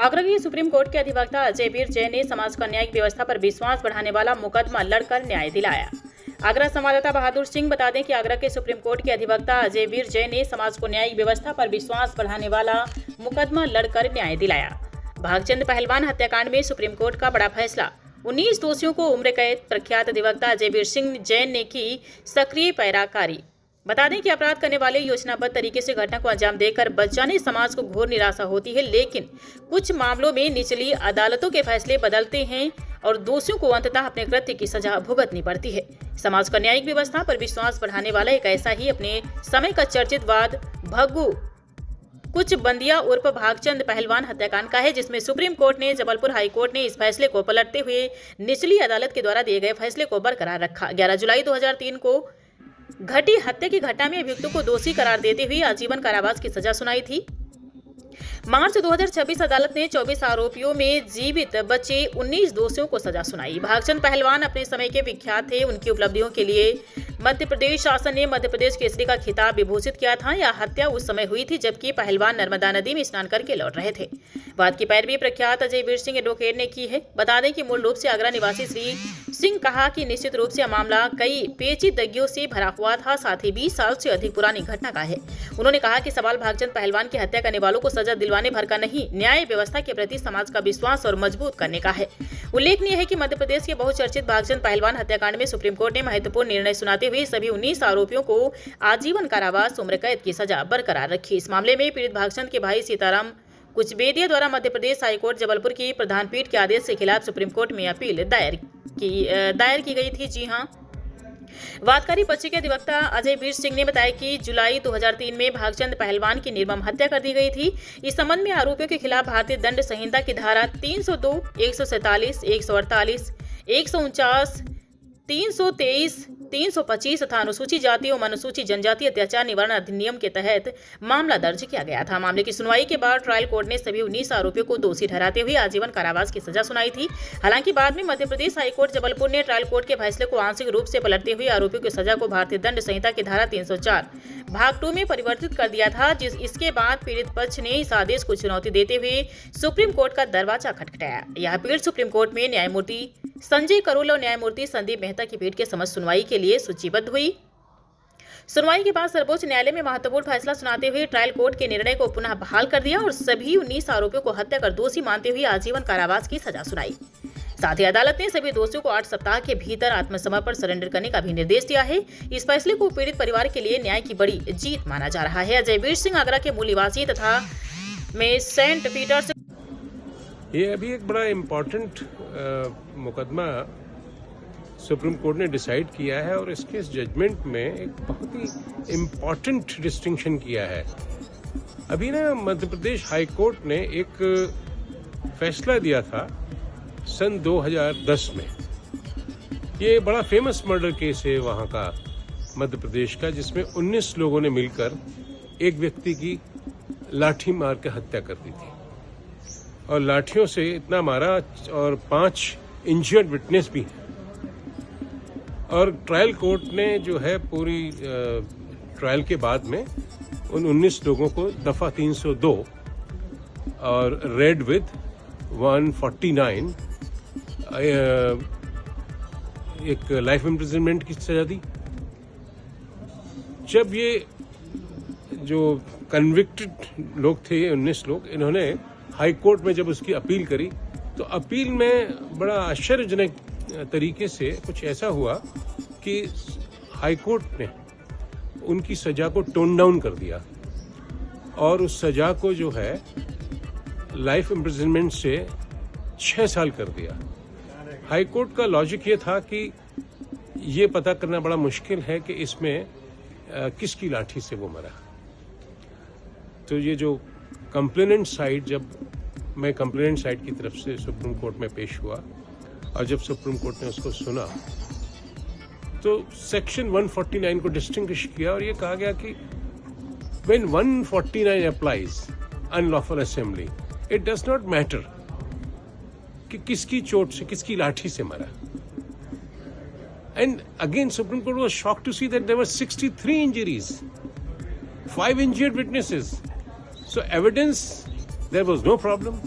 आगरा की supreme court के अधिवक्ता अजय वीर जैन ने समाज का न्यायिक व्यवस्था पर विश्वास बढ़ाने वाला मुकदमा लड़कर न्याय दिलाया। आगरा संवाददाता बहादुर सिंह बता दें कि आगरा के सुप्रीम कोर्ट के अधिवक्ता अजय वीर जैन ने समाज को न्यायिक व्यवस्था पर विश्वास बढ़ाने वाला मुकदमा लड़कर न्याय दिलाया। भागचंद पहलवान हत्याकांड में सुप्रीम कोर्ट का बड़ा फैसला, 19 दोषियों को उम्र कैद। प्रख्यात अधिवक्ता अजय वीर सिंह जैन ने की सक्रिय पैराकारी। बता दें कि अपराध करने वाले योजनाबद्ध तरीके से घटना को अंजाम देकर बच जाने समाज को घोर निराशा होती है, लेकिन कुछ मामलों में निचली अदालतों के फैसले बदलते हैं और दोषियों को अंततः अपने कृत्य की सजा भुगतनी पड़ती है। समाज का न्यायिक व्यवस्था पर विश्वास बढ़ाने वाला एक ऐसा ही अपने समय का चर्चित वाद भग्गू कुछ बंदिया उर्फ भागचंद पहलवान हत्याकांड का है, जिसमें सुप्रीम कोर्ट ने जबलपुर हाई कोर्ट ने इस फैसले को पलटते हुए निचली अदालत के द्वारा दिए गए फैसले को बरकरार रखा। 11 जुलाई 2003 को घटी हत्या की घटना में अभियुक्तों को दोषी करार देते हुए आजीवन कारावास की सजा सुनाई थी। मार्च 2026 अदालत ने 24 आरोपियों में जीवित बचे 19 दोषियों को सजा सुनाई। भागचंद पहलवान अपने समय के विख्यात थे। उनकी उपलब्धियों के लिए मध्य प्रदेश शासन ने मध्य प्रदेश केसरी का खिताब विभूषित किया था। यह हत्या उस समय हुई थी जबकि पहलवान नर्मदा नदी में स्नान करके लौट रहे थे। वाद की पैरवी प्रख्यात अजय वीर सिंह एडवोकेट ने की है। बता दें कि मूल रूप से आगरा निवासी श्री सिंह कहा कि निश्चित रूप से मामला कई पेचीदगियों से भरा हुआ था, साथ ही 20 साल से अधिक पुरानी घटना का है। उन्होंने कहा कि सवाल भागचंद पहलवान की हत्या करने वालों को सजा दिलवाने भर का नहीं, न्याय व्यवस्था के प्रति समाज का विश्वास और मजबूत करने का है। उल्लेखनीय है कि मध्य प्रदेश के बहुचर्चित भागचंद पहलवान हत्याकांड में सुप्रीम कोर्ट ने महत्वपूर्ण निर्णय सुनाते हुए सभी 19 आरोपियों को आजीवन कारावास उम्र कैद की सजा बरकरार रखी। इस मामले में पीड़ित भागचंद के भाई सीताराम कुचबेदिया द्वारा मध्य प्रदेश हाईकोर्ट जबलपुर की प्रधान पीठ के आदेश के खिलाफ सुप्रीम कोर्ट में अपील दायर की गई थी। जी हां, वादकारी पक्ष के अधिवक्ता अजय वीर सिंह ने बताया कि जुलाई 2003 में भागचंद पहलवान की निर्मम हत्या कर दी गई थी। इस संबंध में आरोपियों के खिलाफ भारतीय दंड संहिता की धारा 302, 147, 148, 149, 323, 325 तथा अनुसूचित जाति और अनुसूचित जनजाति अत्याचार निवारण अधिनियम के तहत मामला दर्ज किया गया था। मामले की सुनवाई के बाद ट्रायल कोर्ट ने सभी 19 आरोपियों को दोषी ठहराते हुए आजीवन कारावास की सजा सुनाई थी। हालांकि बाद में मध्य प्रदेश हाईकोर्ट जबलपुर ने ट्रायल कोर्ट के फैसले को आंशिक रूप से पलटते हुए आरोपियों की सजा को भारतीय दंड संहिता की धारा 304 भाग 2 में परिवर्तित कर दिया था। इसके बाद पीड़ित पक्ष ने इस आदेश को चुनौती देते हुए सुप्रीम कोर्ट का दरवाजा खटखटाया। यह पीठ सुप्रीम कोर्ट में न्यायमूर्ति संजय करोल और न्यायमूर्ति संदीप मेहता की पीठ के समक्ष सुनवाई के लिए सूचीबद्ध हुई। सुनवाई के बाद सर्वोच्च न्यायालय में महत्वपूर्ण फैसला सुनाते हुए ट्रायल कोर्ट के निर्णय को पुनः बहाल कर दिया और सभी 19 आरोपियों को हत्या कर दोषी मानते हुए आजीवन कारावास की सजा सुनाई। साथ ही अदालत ने सभी दोषियों को 8 सप्ताह के भीतर आत्मसमर्पण सरेंडर करने का भी निर्देश दिया है। इस फैसले को पीड़ित परिवार के लिए न्याय की बड़ी जीत माना जा रहा है। अजय वीर सिंह आगरा के मूल निवासी तथा में सेंट पीटर्स। ये अभी एक बड़ा इम्पोर्टेंट मुकदमा सुप्रीम कोर्ट ने डिसाइड किया है और इसके इस जजमेंट में एक बहुत ही इम्पोर्टेंट डिस्टिंक्शन किया है। अभी ना मध्य प्रदेश हाई कोर्ट ने एक फैसला दिया था सन 2010 में। ये बड़ा फेमस मर्डर केस है वहाँ का मध्य प्रदेश का, जिसमें 19 लोगों ने मिलकर एक व्यक्ति की लाठी मार के हत्या कर दी थी और लाठियों से इतना मारा और 5 इंजर्ड विटनेस भी हैं। और ट्रायल कोर्ट ने जो है पूरी ट्रायल के बाद में उन 19 लोगों को दफा 302 और रेड विद 149 एक लाइफ इम्प्रिजनमेंट की सजा दी। जब ये जो कन्विक्टेड लोग थे 19 लोग, इन्होंने हाई कोर्ट में जब उसकी अपील करी तो अपील में बड़ा आश्चर्यजनक तरीके से कुछ ऐसा हुआ कि हाई कोर्ट ने उनकी सजा को टोन डाउन कर दिया और उस सजा को जो है लाइफ इम्प्रिजनमेंट से 6 साल कर दिया। हाई कोर्ट का लॉजिक ये था कि ये पता करना बड़ा मुश्किल है कि इसमें किसकी लाठी से वो मरा। तो ये जो कंप्लेनेंट साइड, जब मैं कंप्लेनेंट साइड की तरफ से सुप्रीम कोर्ट में पेश हुआ और जब सुप्रीम कोर्ट ने उसको सुना तो सेक्शन 149 को डिस्टिंग्विश किया और ये कहा गया कि when 149 applies unlawful assembly, it does not matter कि किसकी चोट से, किसकी लाठी से मरा। And again Supreme Court was shocked to see that there were 63 injuries, 5 injured witnesses, so evidence there was no problem.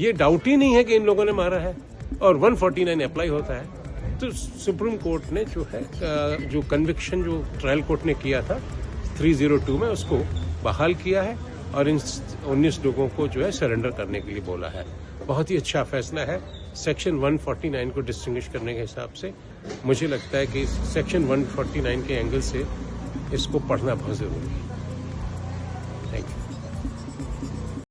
ये डाउट ही नहीं है कि इन लोगों ने मारा है और 149 अप्लाई होता है। तो सुप्रीम कोर्ट ने जो है जो कन्विक्शन जो ट्रायल कोर्ट ने किया था 302 में उसको बहाल किया है और इन 19 लोगों को जो है सरेंडर करने के लिए बोला है। बहुत ही अच्छा फैसला है। सेक्शन 149 को डिस्टिंग्विश करने के हिसाब से मुझे लगता है कि सेक्शन 149 के एंगल से इसको पढ़ना बहुत जरूरी है।